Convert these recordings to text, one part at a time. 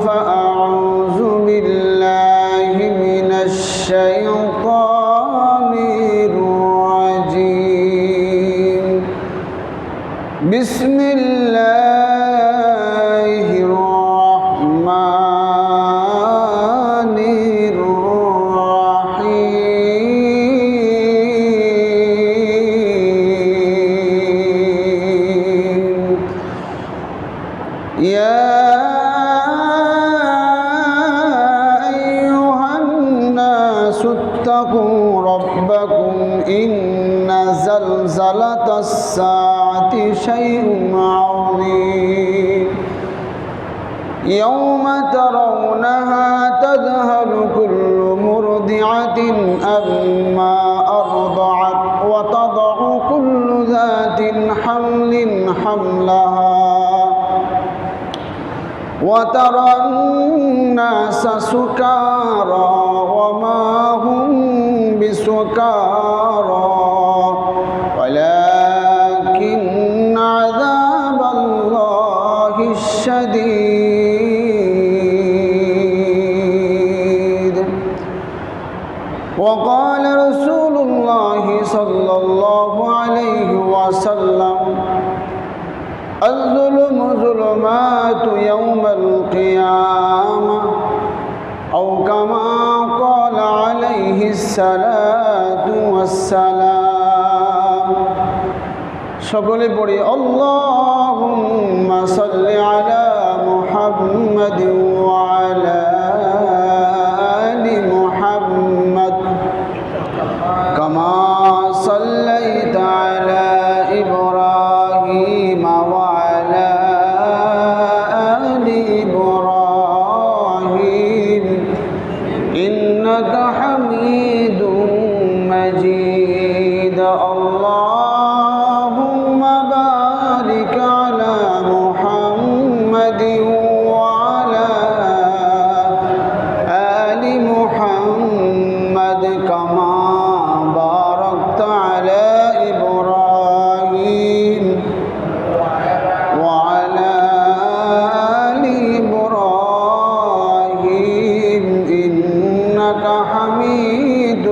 فأعوذ بالله من الشيطان الرجيم بسم الله الرحمن الرحيم يا اتقوا ربكم إن زلزلة الساعة شيء عظيم يوم ترونها تذهل كل مرضعة عما أرضعت وتضع كل ذات حمل حملها وترى الناس سكارى وما هم بسكارى ولكن عذاب الله الشديد وقال رسول الله صلى الله عليه وسلم الظلم ظلمات يوم القيامة أو كما قال عليه الصلاة والسلام সকলে পড়ি اللهم صل على محمد وعلى آل محمد كما صليت على إبراهيم وعلى آل إبراهيم إنك حميد مجيد اللهم بارك على محمد وعلى آل محمد كما باركت على إبراهيم وعلى آل إبراهيم إنك حميد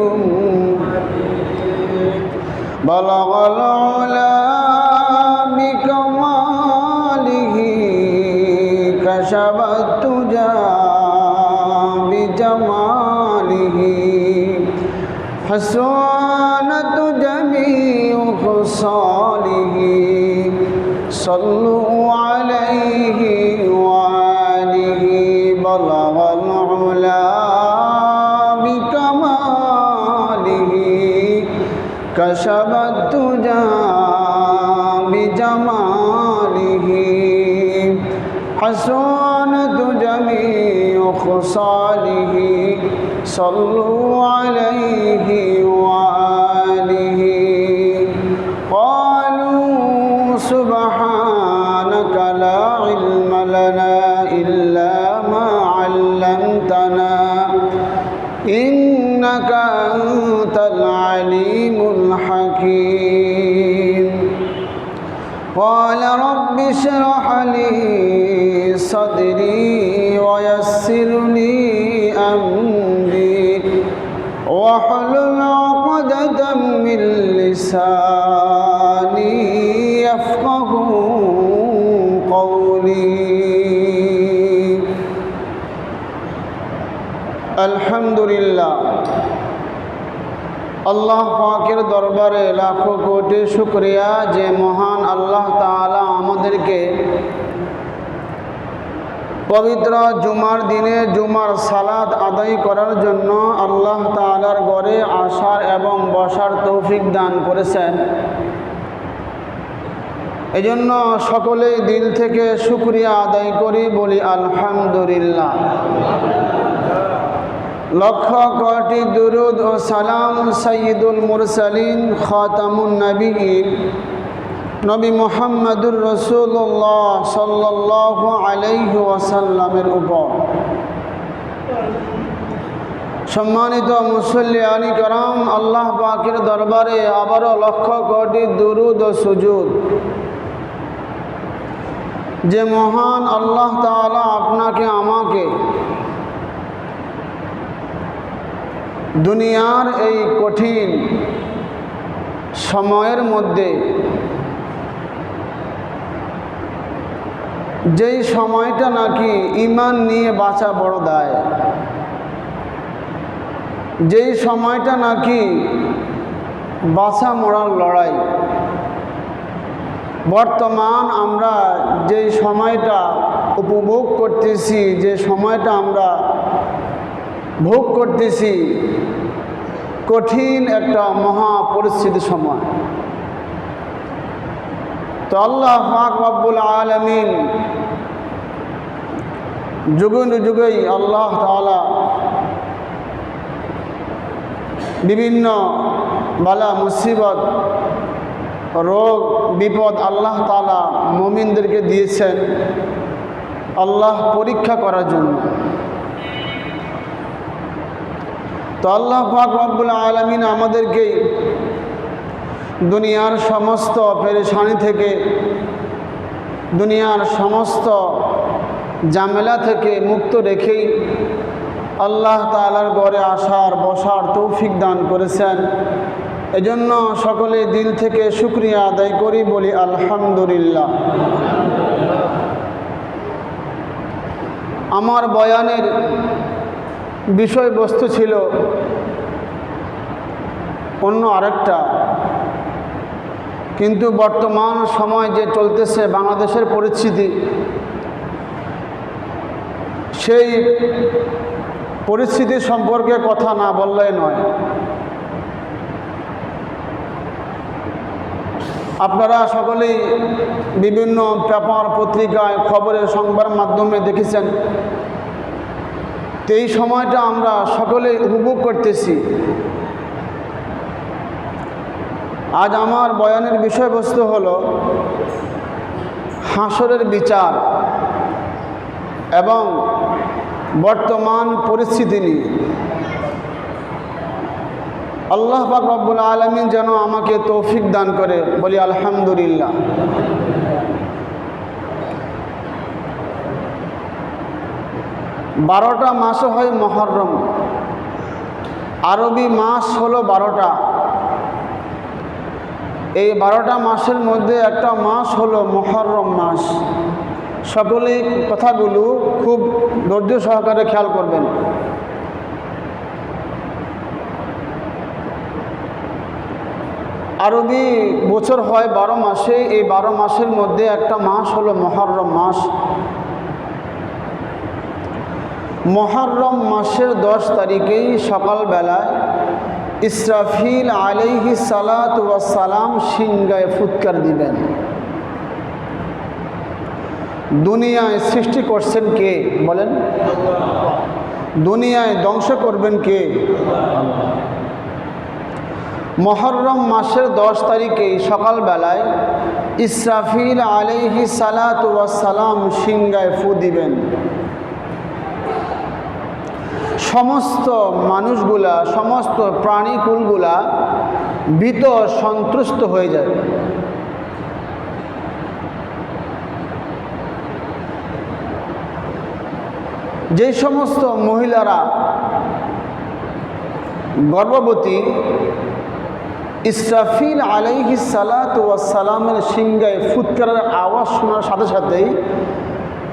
بلغ العلا بكماله كشف الدجى بجماله حسنت جميع خصاله صلوا عليه وآله بلغ العلا بكماله كشف الدجى بجماله حسنت جميع خصاله صلوا عليه وآله قالوا سبحانك لا علم لنا إلا ما علمتنا إنك أنت العليم الحكيم قال رب اشرح لي صدري ويسر لي أمري واحلل عقدة من لساني يفقه قولي الحمد لله আল্লাহ পাকের দরবারে লাখো কোটি শুকরিয়া যে মহান আল্লাহ তাআলা আমাদেরকে পবিত্র জুমার দিনে জুমার সালাত আদায় করার জন্য আল্লাহ তাআলার ঘরে আসার এবং বসার তৌফিক দান করেছেন। এজন্য সকলেই দিল থেকে শুকরিয়া আদায় করি, বলি আলহামদুলিল্লাহ। লক্ষ কোটি দুরুদ ও সালাম সাইয়্যিদুল মুরসালিন খাতামুন নবিয়্যিন নবী মুহাম্মদুর রাসূলুল্লাহ সাল্লাল্লাহু আলাইহি ওয়াসাল্লামের উপর। সম্মানিত মুসল্লিয়ানি کرام, আল্লাহ পাকের দরবারে আবারও লক্ষ কোটি দুরুদ ও সুজুদ। যে মহান আল্লাহ তাআলা আপনাকে আমাকে দুনিয়ার এই কঠিন সময়ের মধ্যে, যেই সময়টা নাকি ঈমান নিয়ে বাঁচা বড় দায়, যেই সময়টা নাকি বাঁচা মরার লড়াই, বর্তমান আমরা যেই সময়টা উপভোগ করতেছি, যে সময়টা আমরা ভোগ করতেছি, কঠিন একটা মহা পরিস্থিতির সময়। তো আল্লাহ পাক রব্বুল আলামিন যুগেই আল্লাহ তাআলা বিভিন্ন বালা মুসিবত, রোগ বিপদ আল্লাহ তাআলা মুমিনদেরকে দিয়েছেন আল্লাহ পরীক্ষা করার জন্য। তো আল্লাহ পাক রব্বুল আলামিন আমাদেরকে দুনিয়ার সমস্ত পেরেশানি থেকে, দুনিয়ার সমস্ত ঝামেলা থেকে মুক্ত রেখেই আল্লাহ তাআলার ঘরে আসার বসার তৌফিক দান করেছেন। এজন্য সকলে দিল থেকে শুকরিয়া আদায় করি, বলি আলহামদুলিল্লাহ। আমার বয়ানের বিষয়বস্তু ছিল অন্য আরেকটা, কিন্তু বর্তমান সময় যে চলতেছে বাংলাদেশের পরিস্থিতি, সেই পরিস্থিতি সম্পর্কে কথা না বললেই নয়। আপনারা সকলেই বিভিন্ন পেপার পত্রিকায় খবরের সংবাদ মাধ্যমে দেখেছেন। তো এই সময়টা আমরা সকলেই উপভোগ করতেছি। আজ আমার বয়ানের বিষয়বস্তু হলো হাসরের বিচার এবং বর্তমান পরিস্থিতি নিয়ে। আল্লাহ পাক রব্বুল আলামিন যেন আমাকে তৌফিক দান করে, বলি আলহামদুলিল্লাহ। বারোটা মাস হয় মুহররম, আরবি মাস হলো 12টা। এই 12টা মাসের মধ্যে একটা মাস হলো মুহররম মাস। সকলেই কথাগুলো খুব ধৈর্য সহকারে খেয়াল করবেন। আরবি বছর হয় 12 মাসে, এই 12 মাসের মধ্যে একটা মাস হলো মুহররম মাস। মুহররম মাসের 10 তারিখেই সকালবেলায় ইসরাফিল আলাইহিস সালাতু ওয়াস সালাম সিংহায় ফুৎকার দিবেন। দুনিয়ায় সৃষ্টি করছেন কে বলেন? দুনিয়ায় ধ্বংস করবেন কে? মুহররম মাসের 10 তারিখেই সকালবেলায় ইসরাফিল আলাইহিস সালাতু ওয়াস সালাম সিংহায় ফু দিবেন। সমস্ত মানুষগুলা, সমস্ত প্রাণীকুলগুলা ভীত সন্ত্রস্ত হয়ে যাবে। যে সমস্ত মহিলারা গর্ভবতী, ইসরাফিল আলাইহিস সালাতু ওয়াস সালামের সিংহায় ফুৎকারের আওয়াজ শোনার সাথে সাথেই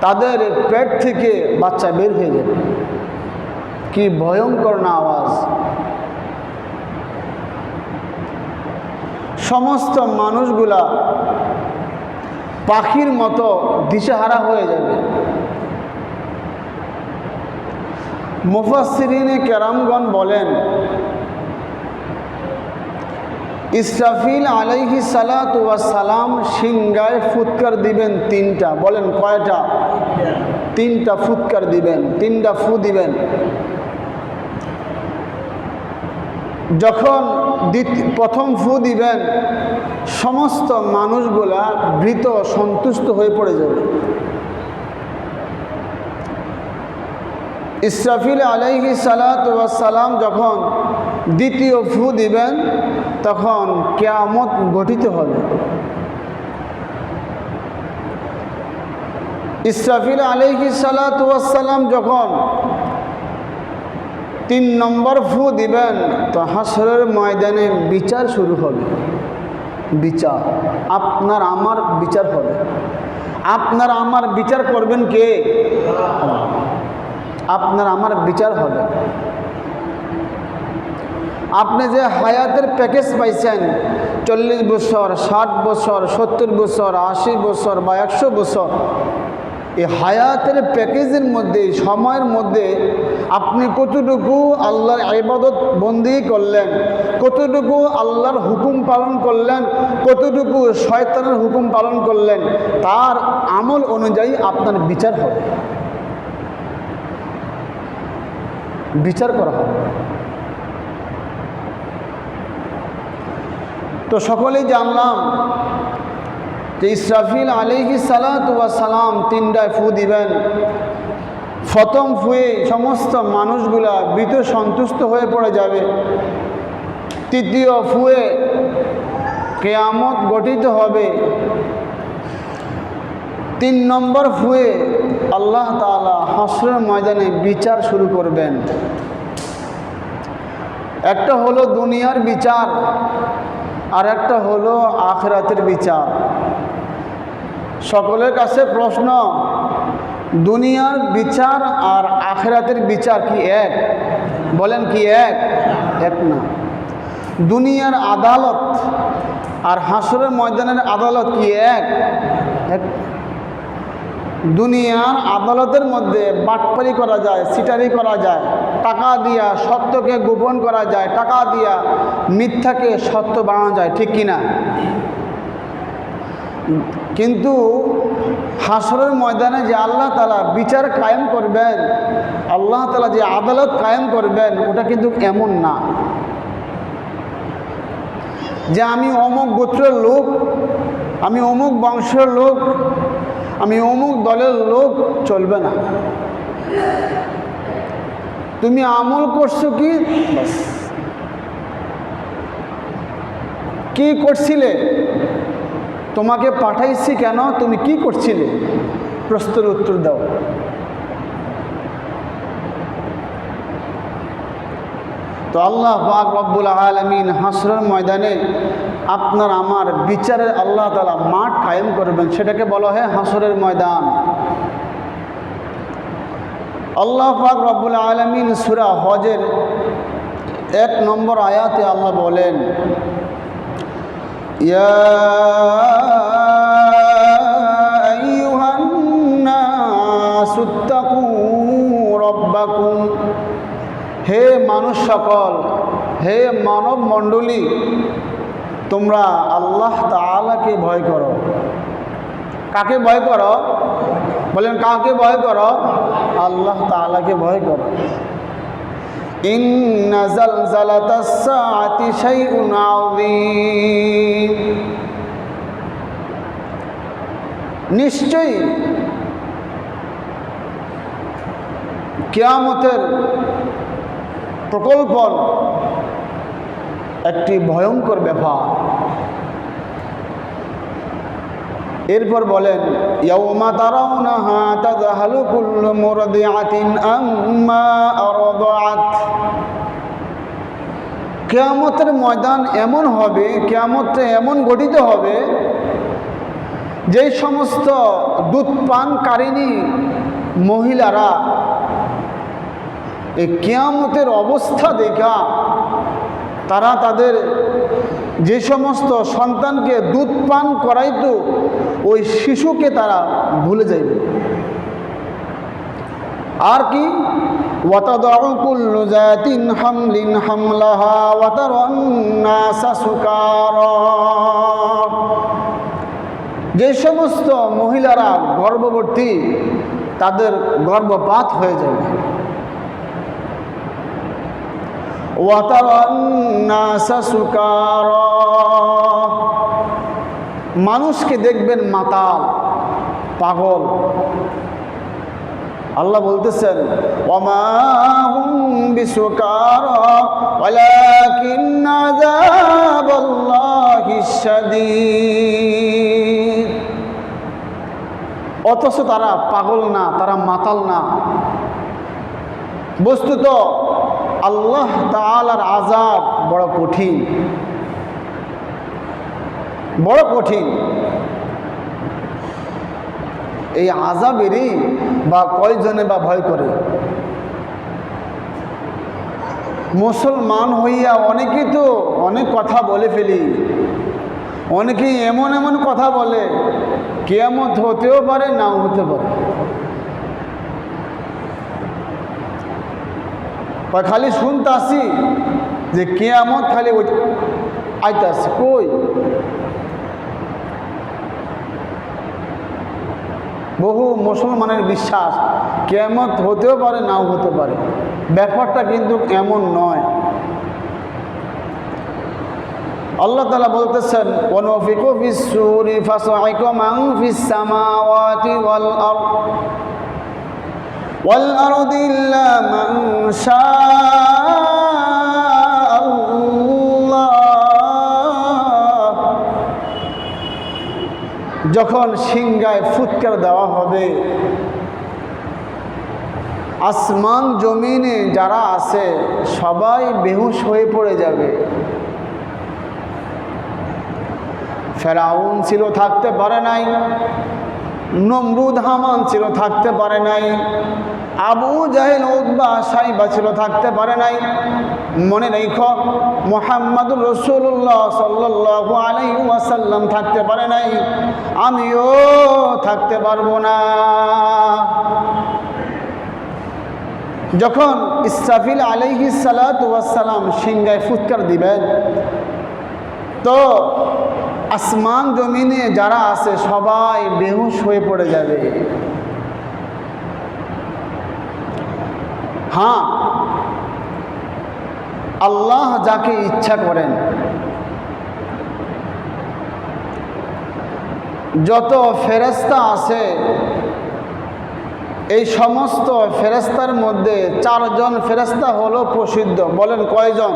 তাদের পেট থেকে বাচ্চা বের হয়ে যাবে। কি ভয়ঙ্কর না আওয়াজ! সমস্ত মানুষগুলা পাখির মতো দিশেহারা হয়ে যাবে। মুফাসসিরিনে কেরামগণ বলেন, ইসরাফিল আলাইহিস সালাতু ওয়াস সালাম সিংহায় ফুৎকার দিবেন 3টা। বলেন কয়টা? 3টা ফুৎকার দিবেন, 3টা ফু দিবেন। যখন প্রথম ফু দিবেন, সমস্ত মানুষগুলা ভীত সন্তুষ্ট হয়ে পড়ে যাবে। ইসরাফিল আলাইহিস সালাতু ওয়াস সালাম যখন দ্বিতীয় ফু দিবেন, তখন কিয়ামত গঠিত হবে। ইসরাফিল আলাইহিস সালাতু ওয়াস সালাম যখন 3 নম্বর ফু দিবেন তো হাসরের ময়দানে বিচার শুরু হবে। বিচার, আপনার আমার বিচার হবে। আপনার আমার বিচার করবেন কে? আপনার আমার বিচার হবে। আপনি যে হায়াতের প্যাকেজ পাইছেন 40 বছর, 60 বছর, 70 বছর, 80 বছর বা 100 বছর, এই হায়াতের প্যাকেজের মধ্যে, সময়ের মধ্যে আপনি কতটুকু আল্লাহর ইবাদত বন্দেগী করলেন, কতটুকু আল্লাহর হুকুম পালন করলেন, কতটুকু শয়তানের হুকুম পালন করলেন, তার আমল অনুযায়ী আপনার বিচার হবে, বিচার করা হবে। তো সকলেই জানলাম যে ইসরাফিল আলাইহিস সালাতু ওয়াস সালাম 3টায় ফু দিবেন। প্রথম ফুয়ে সমস্ত মানুষগুলা ভীত সন্তুষ্ট হয়ে পড়ে যাবে। তৃতীয় ফুয়ে কিয়ামত গঠিত হবে। 3 নম্বর ফুয়ে আল্লাহ তাআলা হাসরের ময়দানে বিচার শুরু করবেন। একটা হলো দুনিয়ার বিচার, আর একটা হলো আখিরাতের বিচার। সকলের কাছে প্রশ্ন, দুনিয়ার বিচার আর আখিরাতের বিচার কি এক? বলেন কি এক? এক না। দুনিয়ার আদালত আর হাসরের ময়দানের আদালত কি এক? এক। দুনিয়ার আদালতের মধ্যে বাটপারি করা যায়, সিটারি করা যায়, টাকা দিয়া সত্যকে গোপন করা যায়, টাকা দিয়া মিথ্যাকে সত্য বানানো যায়, ঠিক কিনা? কিন্তু হাসরের ময়দানে যে আল্লাহ তাআলা বিচার কায়েম করবেন, আল্লাহ তাআলা যে আদালত কায়েম করবেন, ওটা কিন্তু এমন না যে আমি অমুক গোত্রের লোক, আমি অমুক বংশের লোক, আমি অমুক দলের লোক, চলবে না। তুমি আমল করছো কি, বাস। কি করছিলে, তোমাকে পাঠাইছি কেন, তুমি কি করছিলে, প্রশ্নের উত্তর দাও। তো আল্লাহ পাক রব্বুল আলামিন হাসরের ময়দানে আপনার আমার বিচারের আল্লাহ তাআলা মাঠ কায়েম করবেন, সেটাকে বলা হয় হাসরের ময়দান। আল্লাহ পাক রব্বুল আলামিন সূরা হজের 1 নম্বর আয়াতে আল্লাহ বলেন, ইয়া আইয়ুহান নাসুত্তাকু রাব্বাকুম, হে মানুষ সকল, হে মানব মণ্ডলী, তোমরা আল্লাহ তাআলাকে ভয় করো। কাকে ভয় করো? বলেন কাকে ভয় করো? আল্লাহ তাআলাকে ভয় করো। ইন্না জালজালাতাস সাআতি শাইউন আযীম, নিশ্চয়ই কিয়ামতের প্রকল্পন একটি ভয়ঙ্কর ব্যাপার। এরপর বলেন, ইয়াউমা তারাউনাহা তাযহালু কুল্লু মুরদিআতিন আম্মা আরদাআত, কিয়ামতের ময়দান এমন হবে, কিয়ামতে এমন গঠিত হবে, যেই সমস্ত দুধ পানকারিণী মহিলারা এই কিয়ামতের অবস্থা দেখা তারা তাদের যে সমস্ত সন্তানকে দুধ পান করাইতো, ওই শিশুকে তারা ভুলে যাইবে। আর কি, ওয়াতাদাউ কুল্লু যাতিন হামলিন হামলাহা ওয়া তারান নাসা সুকারা, যে সমস্ত মহিলারা গর্ভবতী তাদের গর্ভপাত হয়ে যাবে। ওয়া তারান নাসা সুকারা, মানুষকে দেখবেন মাতাল, পাগল। আল্লাহ বলতেছেন, ওয়ামা হুম বিসুকারা ওয়ালাকিন আযাবাল্লাহি শাদীদ, অথচ তারা পাগল না, তারা মাতাল না। বস্তুত আল্লাহ তাআলার আযাব বড় কঠিন, বড় কঠিন। এই আযাবেরই বা কয়জনে বা ভয় করে? মুসলমান হইয়া অনেকেই তো অনেক কথা বলে ফেলি, অনেকেই এমন এমন কথা বলে কিয়ামত হতেও পারে, নাও হতে পারে। খালি শুনতে আসি যে কিয়ামত খালি আইতে আসি, কই? বহু মুসলমানের বিশ্বাস কিয়ামত হতেও পারে, নাও হতে পারে। ব্যাপারটা কিন্তু এমন নয়। আল্লাহ তাআলা বলতেছেন, ওয়ানফিকু ফিস-সূরি ফাসাইকা মান ফিস-সামাওয়াতি ওয়াল আরদি ইল্লা মান শাআল্লাহ। যখন সিংহায় ফুৎকার দেওয়া হবে, আসমান জমিনে যারা আছে সবাই বেহুশ হয়ে পড়ে যাবে। ফেরাউন ছিল, থাকতে পারে নাই। নমরুদ হামান ছিল, থাকতে পারে নাই। আবু জাহেল উতবা সাইবা ছিল, থাকতে পারে নাই। মনে রেখো, মুহাম্মদুর রাসূলুল্লাহ সাল্লাল্লাহু আলাইহি ওয়াসাল্লাম থাকতে পারে নাই, আমিও থাকতে পারবো না। যখন ইসরাফিল আলাইহিস সালাতু ওয়াস সালাম সিংহায় ফুৎকার দিবেন, তো আসমান জমিনে যারা আছে সবাই বেহুশ হয়ে পড়ে যাবে। হ্যাঁ, আল্লাহ যাকে ইচ্ছা করেন, যত ফেরেশতা আছে এই সমস্ত ফেরেশতার মধ্যে 4 জন ফেরেশতা হলো প্রসিদ্ধ। বলেন কয়জন?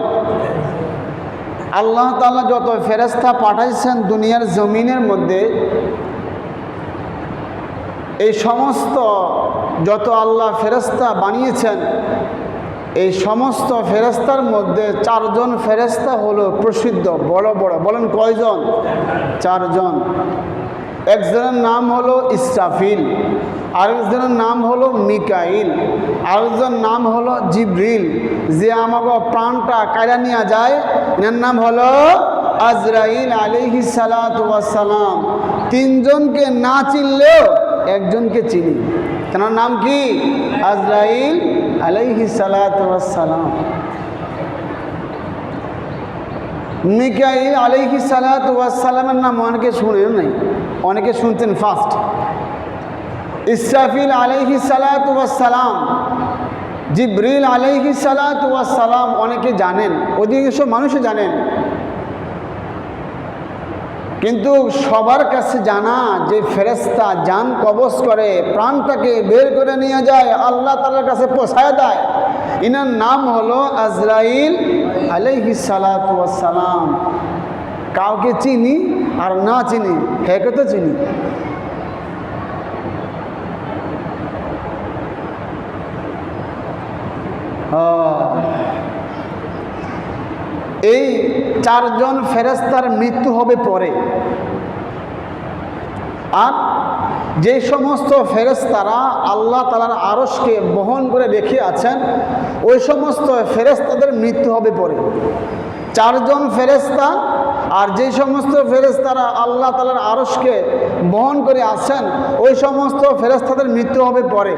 আল্লাহ তাআলা যত ফেরেশতা পাঠাইছেন দুনিয়ার জমিনের মধ্যে, এই সমস্ত যত আল্লাহ ফেরেশতা বানিয়েছেন, এই সমস্ত ফেরেশতার মধ্যে 4 জন ফেরেশতা হলো প্রসিদ্ধ, বড় বড়। বলেন কয়জন? 4 জন। একজনের নাম হলো ইসরাফিল, আরেকজনের নাম হলো মিকাইল, আরেকজনের নাম হলো জিবরিল, যে আমাকে প্রাণটা কাইরা নিয়ে যায়, এর নাম হলো আজরাইল আলাইহিস সালাতু ওয়াস সালাম। 3 জনকে না চিনলেও একজনকে চিনি। তার নাম কি? আজরাইল আলাইহিস সালাতু ওয়াস সালাম। মিকাইল আলাইহিস সালাতু ওয়াস সালামের নাম অনেকে শুনেন নাই, অনেকে শুনতেন ফার্স্ট। ইসরাফিল আলাইহিস সালাতু ওয়াস সালাম, জিবরিল আলাইহিস সালাতু ওয়াস সালাম অনেকে জানেন, অধিকাংশ মানুষও জানেন। কিন্তু সবার কাছে জানা যে ফেরেশতা জান কবজ করে, প্রাণটাকে বের করে নিয়ে যায়, আল্লাহ তাআলার কাছে পৌঁছায় দেয়, ইনার নাম হলো আজরাইল আলাইহিস সালাতু ওয়াস সালাম। কাউকে চিনি আর না চিনি, হেকে তো চিনি। এই 4 জন ফেরেশতার মৃত্যু হবে পরে। আর যে সমস্ত ফেরেশতারা আল্লাহ তাআলার আরশকে বহন করে রেখে আছেন, ওই সমস্ত ফেরেশতাদের মৃত্যু হবে পরে। 4 জন ফেরেশতা আর যে সমস্ত ফেরেশতারা আল্লাহ তাআলার আরশকে বহন করে আছেন, ওই সমস্ত ফেরেশতাদের মৃত্যু হবে পরে।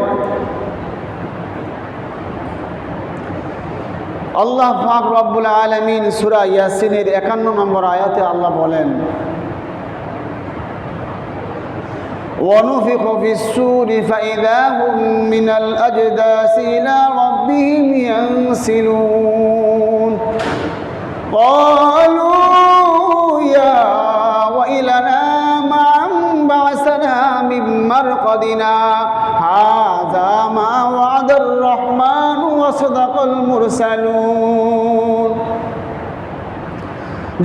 আল্লাহ পাক রব্বুল আলামিন সূরা ইয়াসিনের 51 নম্বর আয়াতে আল্লাহ বলেন, وَنُفِخَ فِي الصُّورِ فَإِذَا هُمْ مِنَ الْأَجْدَاثِ إِلَى رَبِّهِمْ يَنْسِلُونَ قَالُوا يَا وَيْلَنَا مَنْ بَعَثَنَا مِنْ مَرْقَدِنَا هَذَا مَا وَعَدَ الرَّحْمَنُ وَصَدَقَ الْمُرْسَلُونَ।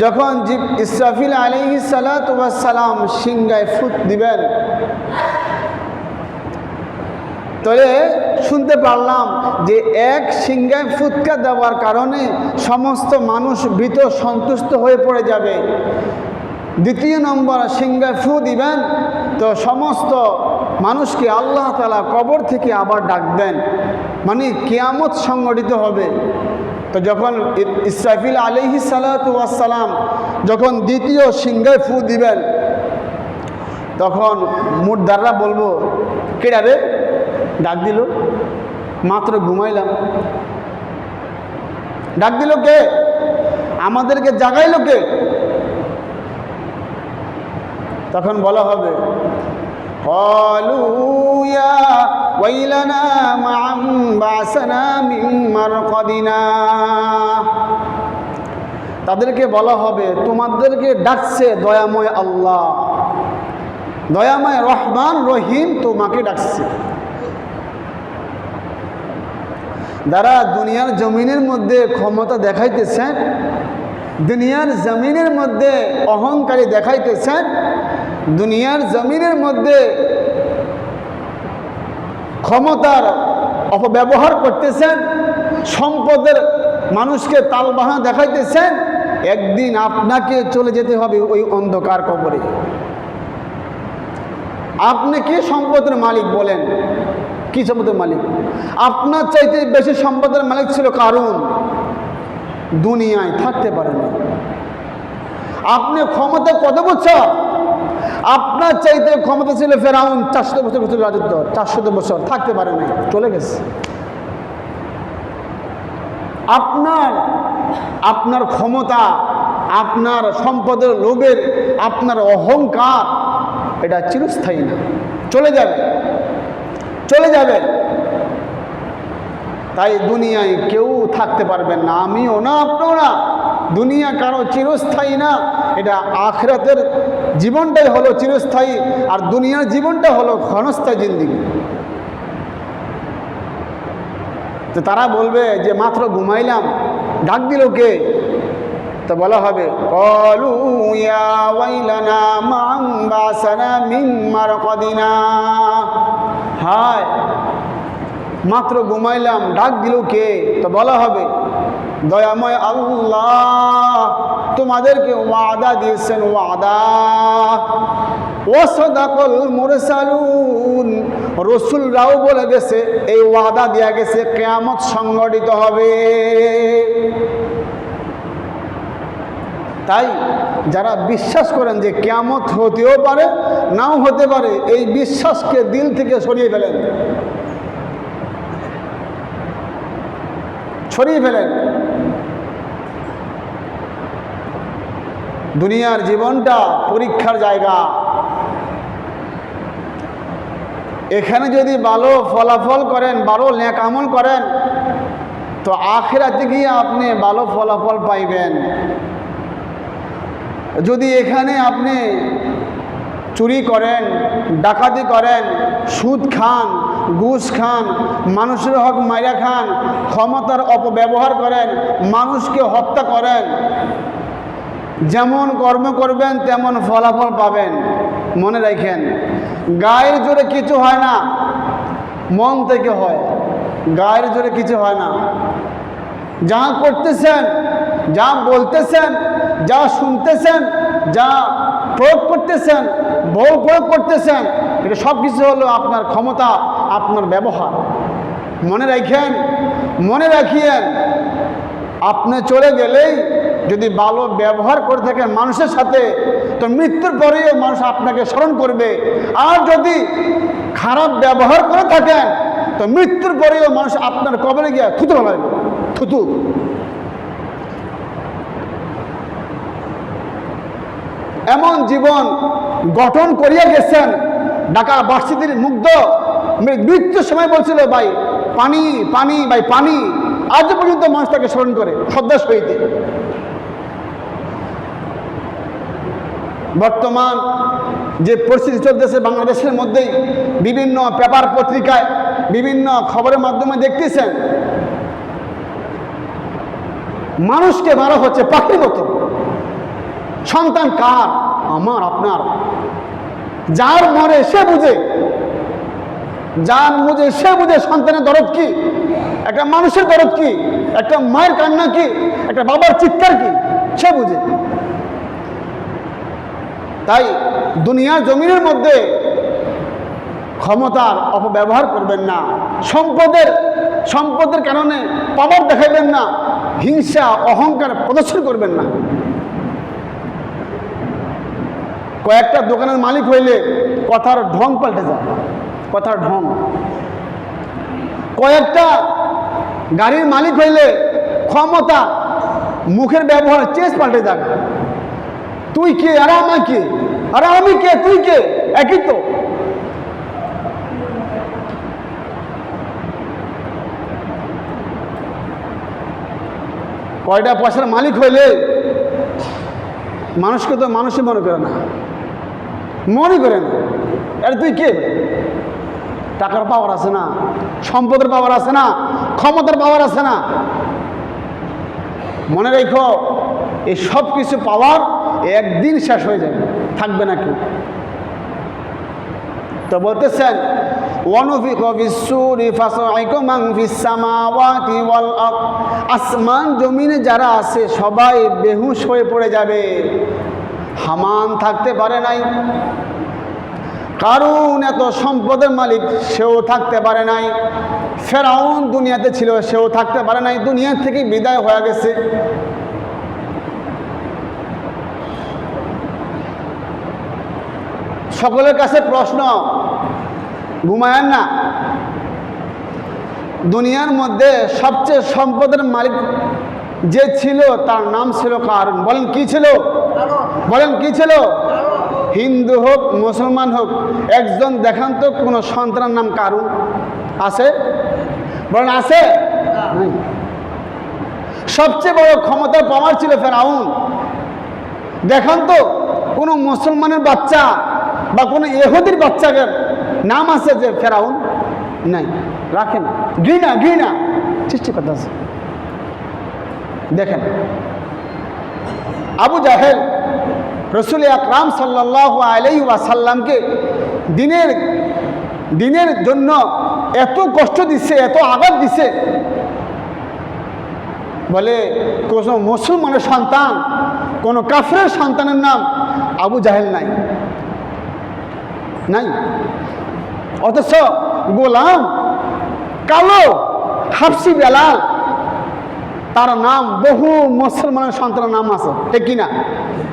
যখন ইসরাফিল আলাইহিস সালাতু ওয়াস সালাম সিংহায় ফুৎ দিবেন, তবে শুনতে পারলাম যে এক সিংহায় ফুৎকা দেওয়ার কারণে সমস্ত মানুষ ভীত সন্তুষ্ট হয়ে পড়ে যাবে। দ্বিতীয় নম্বর সিংহায় ফু দিবেন তো সমস্ত মানুষকে আল্লাহ তাআলা কবর থেকে আবার ডাকবেন, মানে কিয়ামত সংগঠিত হবে। তো যখন ইসরাফিল আলাইহিস সালাতু ওয়াস সালাম যখন দ্বিতীয় সিংহায় ফু দিবেন, তখন মুর্দাররা বলবো, কেডা রে ডাক দিল? মাত্র ঘুমাইলাম, ডাক দিল কে? আমাদেরকে জাগাইল কে? তখন বলা হবে, ক্বালু ইয়া ওয়াইলানা মান বাসানা মিন মারকাদিনা। তাদেরকে বলা হবে, তোমাদেরকে ডাকছে দয়াময় আল্লাহ, দয়াময় রহমান রহিম তোমাকে ডাকছে। যারা দুনিয়ার জমিনের মধ্যে ক্ষমতা দেখাইতেছেন, দুনিয়ার জমিনের মধ্যে অহংকারী দেখাইতেছেন, দুনিয়ার জমিনের মধ্যে ক্ষমতার অপব্যবহার করতেছেন, সম্পদের মানুষকে তালবাহানা দেখাইতেছেন, একদিন আপনাকে চলে যেতে হবে ওই অন্ধকার কবরে। আপনি কি সম্পদের মালিক বলেন? কি সম্পদের মালিক? আপনার চাইতে বেশি সম্পদের মালিক ছিল কারুন, দুনিয়ায় থাকতে পারেন। আপনি ক্ষমতা কত বছর? আপনার চাইতে ক্ষমতা ছিল ফেরাউন, 400 বছর রাজত্ব, 400 বছর থাকতে পারে নাই, চলে গেছে। আপনার ক্ষমতা, আপনার সম্পদের লোভের, আপনার অহংকার, এটা চিরস্থায়ী না, চলে যাবে, চলে যাবে। তাই দুনিয়ায় কেউ থাকতে পারবেন না, আমিও না, আপনিও না। দুনিয়া কারো চিরস্থায়ী না, এটা আখিরাতের জীবনটাই হলো চিরস্থায়ী, আর দুনিয়ার জীবনটা হলো ক্ষণস্থায়ী জিন্দেগি। তো তারা বলবে যে মাত্র ঘুমাইলাম, ডাক দিল কে? তো বলা হবে, ক্বালু ইয়া ওয়াইলানা মান বাসানা মিন মারকাদিনা। হায়, মাত্র ঘুমাইলাম, ডাক দিল কে? তো বলা হবে, দয়াময় আল্লাহ তোমাদেরকে ওয়াদা দিয়েছেন, ওয়াদা। ওয়াসাদাকাল মুরসালুন, রাসূলরাও বলে গেছে, এই ওয়াদা দেয়া গেছে, কিয়ামত সংঘটিত হবে। তাই যারা বিশ্বাস করেন যে কিয়ামত হতেও পারে, নাও হতে পারে, এই বিশ্বাসকে দিল থেকে সরিয়ে ফেলেন, সরিয়ে ফেলেন। দুনিয়ার জীবনটা পরীক্ষার জায়গা। এখানে যদি ভালো ফলাফল করেন, ভালো নেক আমল করেন, তো আখিরাতে গিয়ে আপনি ভালো ফলাফল পাইবেন। যদি এখানে আপনি চুরি করেন, ডাকাতি করেন, সুদ খান, ঘুষ খান, মানুষের হক মাইরা খান, ক্ষমতার অপব্যবহার করেন, মানুষকে হত্যা করেন, যেমন কর্ম করবেন তেমন ফলাফল পাবেন। মনে রাখেন, গায়ের জোরে কিছু হয় না, মন থেকে হয়। গায়ের জোরে কিছু হয় না। যা করতেছেন, যা বলতেছেন, যা শুনতেছেন, যা প্রয়োগ করতেছেন, বল প্রয়োগ করতেছেন, এটা সব কিছু হলো আপনার ক্ষমতা, আপনার ব্যবহার। মনে রাখেন, মনে রাখিয়েন, আপনি চলে গেলেই যদি ভালো ব্যবহার করে থাকেন মানুষের সাথে, তো মৃত্যুর পরেও মানুষ আপনাকে স্মরণ করবে। আর যদি খারাপ ব্যবহার করে থাকেন, তো মৃত্যুর পরেও মানুষ আপনার কবরে গিয়ে থুতু ফেলাইবে, থুতু। এমন জীবন গঠন করিয়া গেছেন, ঢাকা ভার্সিটির মুগ্ধ মৃত্যুর সময় বলছিল, ভাই পানি, পানি, ভাই পানি। আজ পর্যন্ত মানুষ তাকে স্মরণ করে শ্রদ্ধার সহিত। বর্তমান যে পরিস্থিতি চলতেছে বাংলাদেশের মধ্যেই, বিভিন্ন পেপার পত্রিকায়, বিভিন্ন খবরের মাধ্যমে দেখতেছেন, মানুষকে মারা হচ্ছে পাখির মতো। সন্তান কার? আমার, আপনার। যার মরে সে বুঝে। যার বুঝে সে বুঝে সন্তানের দরদ কি, একটা মানুষের দরদ কি, একটা মায়ের কান্না কি, একটা বাবার চিৎকার কি, সে বুঝে। তাই দুনিয়ার জমিনের মধ্যে ক্ষমতার অপব্যবহার করবেন না, সম্পদের কারণে পাওয়ার দেখাইবেন না, হিংসা অহংকার প্রদর্শন করবেন না। কয়েকটা দোকানের মালিক হইলে কথার ঢং পাল্টে যায়, কথার ঢং। কয়েকটা গাড়ির মালিক হইলে ক্ষমতা, মুখের ব্যবহার চেঞ্জ পাল্টে যায়। তুই কে আর আমি কে, আর আমি কে তুই কে, একই তো। কয়টা পয়সার মালিক হইলে মানুষকে তো মানুষই মনে করে না, মনে করে না। আরে তুই কে? টাকার পাওয়ার আছে না, সম্পদের পাওয়ার আছে না, ক্ষমতার পাওয়ার আছে না। মনে রেখো, এই সব কিছু পাওয়ার একদিন শেষ হয়ে যাবে, থাকবে না কেউ। তো বলতেছেন আসমান জমিনে যারা আছে সবাই বেহুশ হয়ে পড়ে যাবে। হামান থাকতে পারে নাই, কারণ এত সম্পদের মালিক সেও থাকতে পারে নাই, ফেরাউন দুনিয়াতে ছিল সেও থাকতে পারে নাই, দুনিয়া থেকে বিদায় হয়ে গেছে। সকলের কাছে প্রশ্ন, ঘুমায়েন না। দুনিয়ার মধ্যে সবচেয়ে সম্পদের মালিক যে ছিল তার নাম ছিল কারুন। বলেন কি ছিল? বলেন কি ছিল? হিন্দু হোক মুসলমান হোক, একজন দেখান তো কোনো সন্তানের নাম কারুন আছে? বলেন আছে? সবচেয়ে বড় ক্ষমতার পাওয়ার ছিল ফেরাউন। দেখান তো কোনো মুসলমানের বাচ্চা বা কোনো ইহুদির বাচ্চাকে নাম আছে যে ফেরাউন? নাই, রাখে না। ঘৃণা সৃষ্টি করতে আছে। দেখেন আবু জাহেল রসুল আকরাম সাল্লাল্লাহু আলাইহি ওয়াসাল্লামকে দিনের জন্য এত কষ্ট দিচ্ছে, এত আঘাত দিচ্ছে, বলে কোনো মুসলমানের সন্তান, কোনো কাফেরের সন্তানের নাম আবু জাহেল নাই। অথচ গোলাম কালো হাফসি বেলাল, তার নাম বহু মুসলমানের সন্তানের নাম আছে, ঠিক কিনা?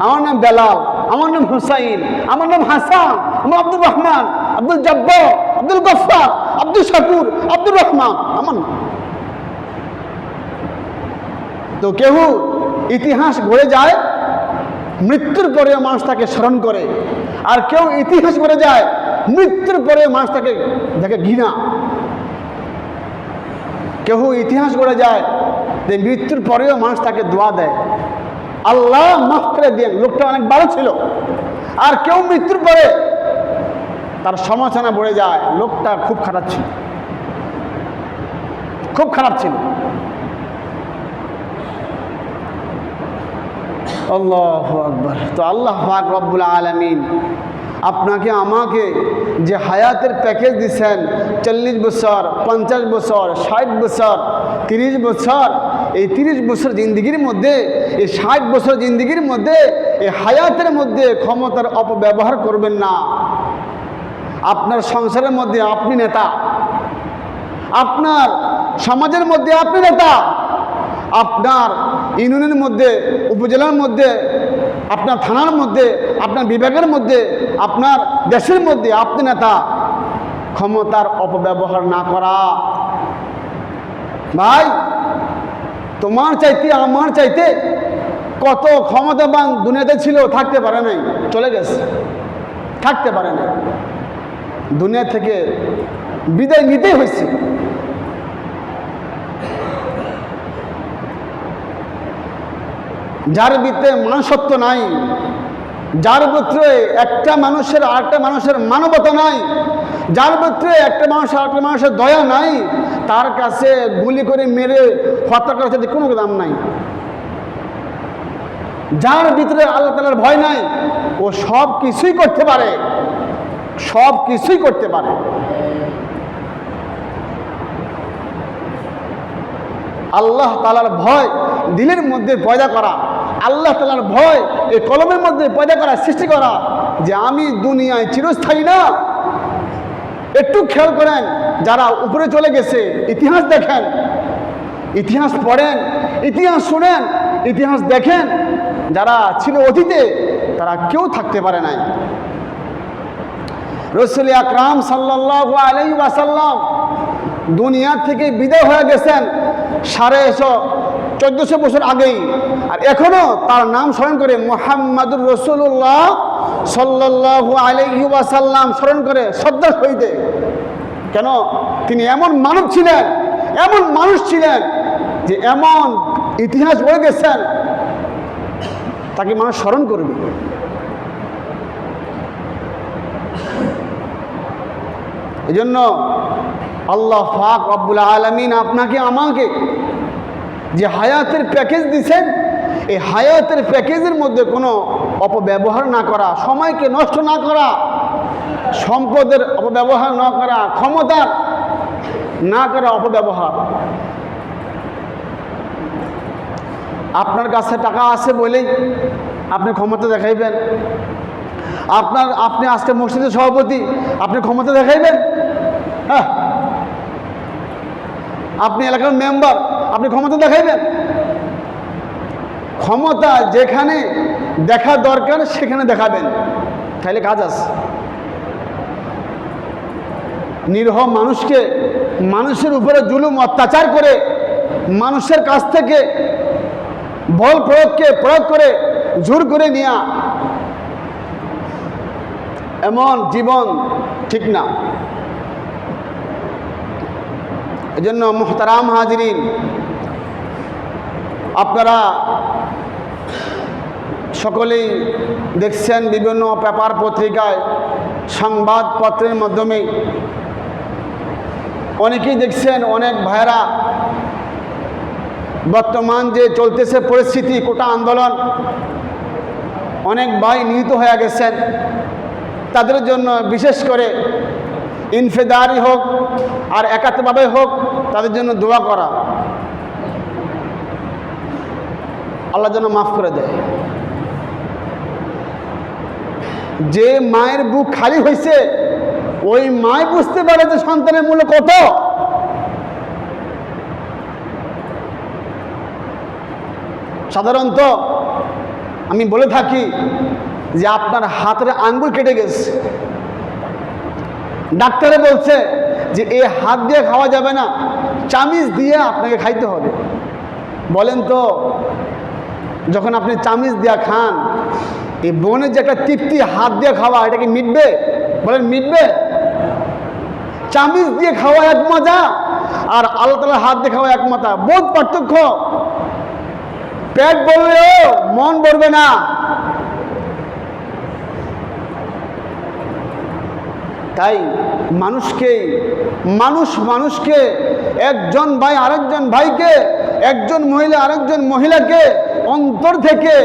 আমার নাম বেলাল, আমার নাম হুসাইন, আমার নাম হাসান, আমার আব্দুর রহমান, আব্দুল জব্বার, আব্দুল গফফার, আব্দুল শাকুর, আব্দুর রহমান আমার নাম। তো কেউ ইতিহাস গড়ে যায়, মৃত্যুর পরে মানুষ তাকে স্মরণ করে, আর কেউ ইতিহাস গড়ে যায়, মৃত্যুর পরে মানুষ তাকে দেখে ঘৃণা। কেউ ইতিহাস গড়ে যায় যে মৃত্যুর পরেও মানুষ তাকে দোয়া দেয়, আল্লাহ মাফ করে দেন, লোকটা অনেক ভালো ছিল। আর কেউ মৃত্যুর পরে তার সমালোচনা বেড়ে যায়, লোকটা খুব খারাপ ছিল, খুব খারাপ ছিল। আল্লাহু আকবার। তো আল্লাহ পাক রব্বুল আলামিন আপনাকে আমাকে যে হায়াতের প্যাকেজ দিচ্ছেন, 40 বছর, 50 বছর, 60 বছর, 30 বছর, এই 30 বছর জিন্দিগির মধ্যে, এই 60 বছর জিন্দিগির মধ্যে, এই হায়াতের মধ্যে ক্ষমতার অপব্যবহার করবেন না। আপনার সংসারের মধ্যে আপনি নেতা, আপনার সমাজের মধ্যে আপনি নেতা, আপনার ইউনিয়নের মধ্যে, উপজেলার মধ্যে, আপনার থানার মধ্যে, আপনার বিভাগের মধ্যে, আপনার দেশের মধ্যে আপনি নেতা। ক্ষমতার অপব্যবহার না করা। ভাই, তোমার চাইতে আমার চাইতে কত ক্ষমতাবান দুনিয়াতে ছিল, থাকতে পারে নাই, চলে গেছে, থাকতে পারে নাই, দুনিয়া থেকে বিদায় নিতেই হয়েছে। যার ভিতরে মনুষ্যত্ব নাই, যার ভিতরে একটা মানুষের আরেকটা মানুষের মানবতা নাই, যার ভিতরে একটা মানুষ আরেকটা মানুষের দয়া নাই, তার কাছে গুলি করে মেরে হত্যা করার সাথে কোনো দাম নাই। যার ভিতরে আল্লাহ তাআলার ভয় নাই, ও সব কিছুই করতে পারে, সব কিছুই করতে পারে। আল্লাহ তাআলার ভয় দিলের মধ্যে পয়দা করা, আল্লাহ তাআলার ভয় এই কলমের মধ্যে পয়দা করা, সৃষ্টি করা, যে আমি দুনিয়ায় চিরস্থায়ী না। একটু খেয়াল করেন, যারা উপরে চলে গেছে, ইতিহাস দেখেন, ইতিহাস পড়েন, ইতিহাস শুনেন, ইতিহাস দেখেন, যারা ছিল অতীতে তারা কেউ থাকতে পারে নাই। রাসূল আকরাম সাল্লাল্লাহু আলাইহি ওয়াসাল্লাম দুনিয়া থেকে বিদায় হয়ে গেছেন 1450 বছর আগেই, আর এখনো তার নাম স্মরণ করে মুহাম্মাদুর রাসূলুল্লাহ সাল্লাল্লাহু আলাইহি ওয়াসাল্লাম স্মরণ করে শ্রদ্ধার সহিত। কেন? তিনি এমন মানব ছিলেন, এমন মানুষ ছিলেন যে এমন ইতিহাস বয়ে গেছেন, তাকে মানুষ স্মরণ করবে। এই জন্য আল্লাহ পাক রব্বুল আলামিন আপনাকে আমাকে যে হায়াতের প্যাকেজ দিয়েছেন, এই হায়াতের প্যাকেজের মধ্যে কোনো অপব্যবহার না করা, সময়কে নষ্ট না করা, সম্পদের অপব্যবহার না করা, ক্ষমতার না করা অপব্যবহার। আপনার কাছে টাকা আছে বলেই আপনি ক্ষমতা দেখাইবেন, আপনি আজকে মসজিদের সভাপতি, আপনি ক্ষমতা দেখাইবেন? হ্যাঁ। আপনি এলাকার মেম্বার, আপনি ক্ষমতা দেখাইবেন? ক্ষমতা যেখানে দেখা দরকার সেখানে দেখাবেন, তাইলে কাজ আছে। নিরীহ মানুষকে, মানুষের উপরে জুলুম অত্যাচার করে, মানুষের কাছ থেকে বল প্রয়োগ করে জোর করে নেওয়া, এমন জীবন ঠিক না। এজন্য মুহতারাম হাজিরিন, আপনারা সকলেই দেখছেন বিভিন্ন পেপার পত্রিকায়, সংবাদপত্রের মাধ্যমে অনেকেই দেখছেন, অনেক ভাইরা বর্তমান যে চলতেছে পরিস্থিতি, কোটা আন্দোলন, অনেক ভাই নিহত হয়ে গেছেন। তাদের জন্য বিশেষ করে ইনফিদারি হোক আর একাত্মভাবে হোক, তাদের জন্য দোয়া করা, আল্লাহ যেন মাফ করে দেয়। যে মায়ের বুক খালি হয়েছে, ওই মায় বুঝতে পারে যে সন্তানের মূল্য কত। সাধারণত আমি বলে থাকি যে আপনার হাতের আঙ্গুল কেটে গেছে, ডাক্তারে বলছে যে এই হাত দিয়ে খাওয়া যাবে না, চামিচ দিয়ে আপনাকে খাইতে হবে। বলেন তো, যখন আপনি চামিচ দিয়ে খান, এই বনের যে একটা তৃপ্তি হাত দিয়ে খাওয়া, এটা কি মিটবে? বলেন মিটবে? চামিচ দিয়ে খাওয়া এক মজা, আর আল্লাহ তাআলার হাত দিয়ে খাওয়া এক মজা, বহুত পার্থক্য। পেট ভরলেও মন ভরবে না। তাই মানুষকে, একজন ভাই আরেকজন ভাইকে, একজন মহিলা আরেকজন মহিলাকে অন্তর থেকে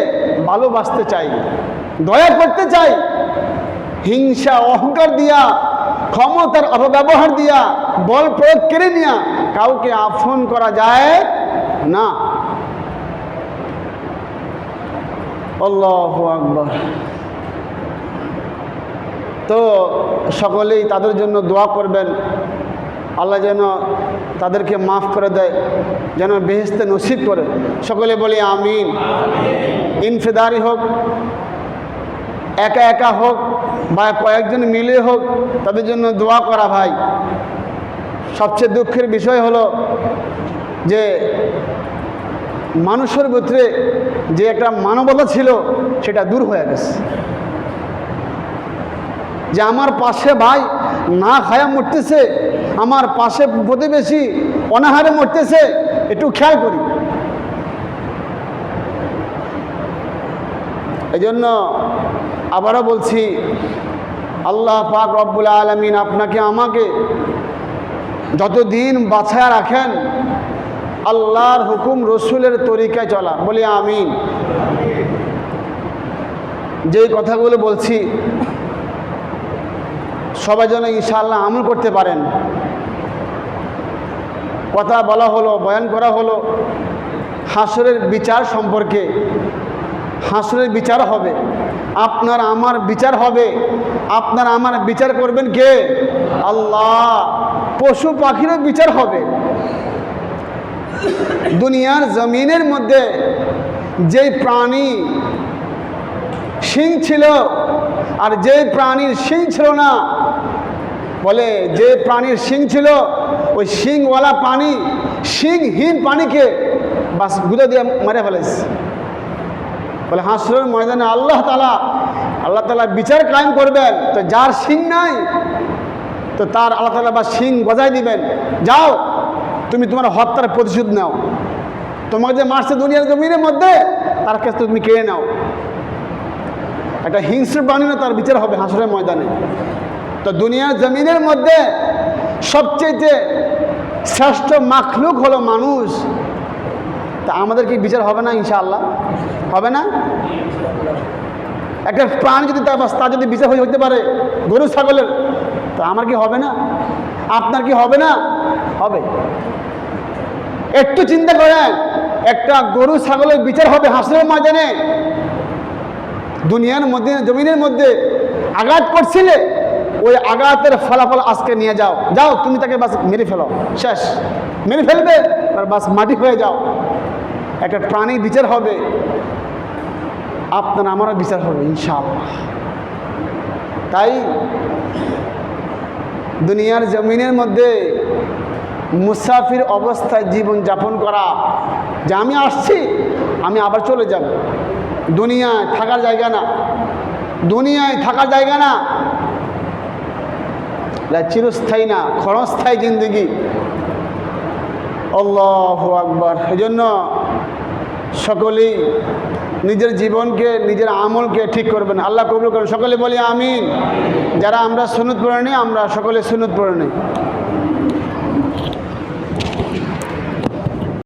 ভালোবাসতে চাই, দয়া করতে চাই। হিংসা অহংকার দিয়া, ক্ষমতার অপব্যবহার দিয়া, বল প্রয়োগ করে নিয়া কাউকে আপন করা যায় না। আল্লাহু আকবার। তো সকলেই তাদের জন্য দোয়া করবেন, আল্লাহ যেন তাদেরকে মাফ করে দেয়, যেন বেহেশতে নসিব করে। সকলে বলি আমিন। ইনফিদারি হোক, একা একা হোক বা কয়েকজন মিলে হোক, তাদের জন্য দোয়া করা। ভাই, সবচেয়ে দুঃখের বিষয় হলো যে মানুষের ভিতরে যে একটা মানবতা ছিল, সেটা দূর হয়ে গেছে। যে আমার পাশে ভাই না খায়া মরতেছে, আমার পাশে প্রতিবেশী অনাহারে মরতেছে, একটু খেয়াল করি। এই জন্য আবারও বলছি, আল্লাহ পাক রব্বুল আলামিন আপনাকে আমাকে যতদিন বাছায় রাখেন, আল্লাহর হুকুম রসুলের তরিকায় চলা, বলি আমিন। যেই কথাগুলো বলছি সবাই যেন ইনশাআল্লাহ আমল করতে পারেন। কথা বলা হলো, বয়ান করা হলো হাসরের বিচার সম্পর্কে। হাসরের বিচার হবে, আপনার আমার বিচার হবে। আপনার আমার বিচার করবেন কে? আল্লাহ। পশু পাখিরও বিচার হবে। দুনিয়ার জমিনের মধ্যে যেই প্রাণী শিং ছিল আর যে প্রাণীর শিং ছিল না, বলে যে প্রাণীর শিং ছিল ওই শিংওয়ালা প্রাণী শিংহীন প্রাণীকে বাস গুঁতো দিয়ে মেরে ফেলেছে। বলে হাসরের ময়দানে আল্লাহ তাআলা বিচার কায়েম করবেন। তো যার শিং নাই তো তার আল্লাহ তাআলা বা শিং গজায় দিবেন, যাও তুমি তোমার হত্যার প্রতিশোধ নাও। তোমাকে যে মারছে দুনিয়ার জমিনের মধ্যে তার কাছে তুমি কেড়ে নাও। একটা হিংস্র প্রাণীরও তার বিচার হবে হাসরের ময়দানে। তো দুনিয়ার জমিনের মধ্যে সবচেয়ে শ্রেষ্ঠ মাখলুক হলো মানুষ। তা আমাদের কি বিচার হবে না? ইনশাআল্লাহ হবে না? একটা প্রাণ যদি তার যদি বিচার হইতে পারে গরু ছাগলের, তো আমার কি হবে না? আপনার কি হবে না? হবে। একটু চিন্তা করেন, একটা গরু ছাগলের বিচার হবে হাসরের ময়দানে। দুনিয়ার মধ্যে জমিনের মধ্যে আঘাত করছিলে, ওই আঘাতের ফলাফল আজকে নিয়ে যাও, যাও তুমি তাকে বাস মেরে ফেলো, শেষ। মেরে ফেলবে আর বাস মাটি হয়ে যাও। একটা প্রাণীর বিচার হবে, আপনার আমারও বিচার হবে ইনশাআল্লাহ। তাই দুনিয়ার জমিনের মধ্যে মুসাফির অবস্থায় জীবন যাপন করা, যে আমি আসছি আমি আবার চলে যাব, দুনিয়ায় থাকার জায়গা না, দুনিয়ায় থাকার জায়গা না, চিরস্থায়ী না, ক্ষণস্থায়ী জিন্দগি। আল্লাহু আকবার। এই জন্য সকলেই নিজের জীবনকে নিজের আমলকে ঠিক করবেন। আল্লাহ কবুল করেন। সকলে বলি আমিন। যারা আমরা সুন্নত পড়ে নিই, আমরা সকলে সুন্নত পড়ে নিই।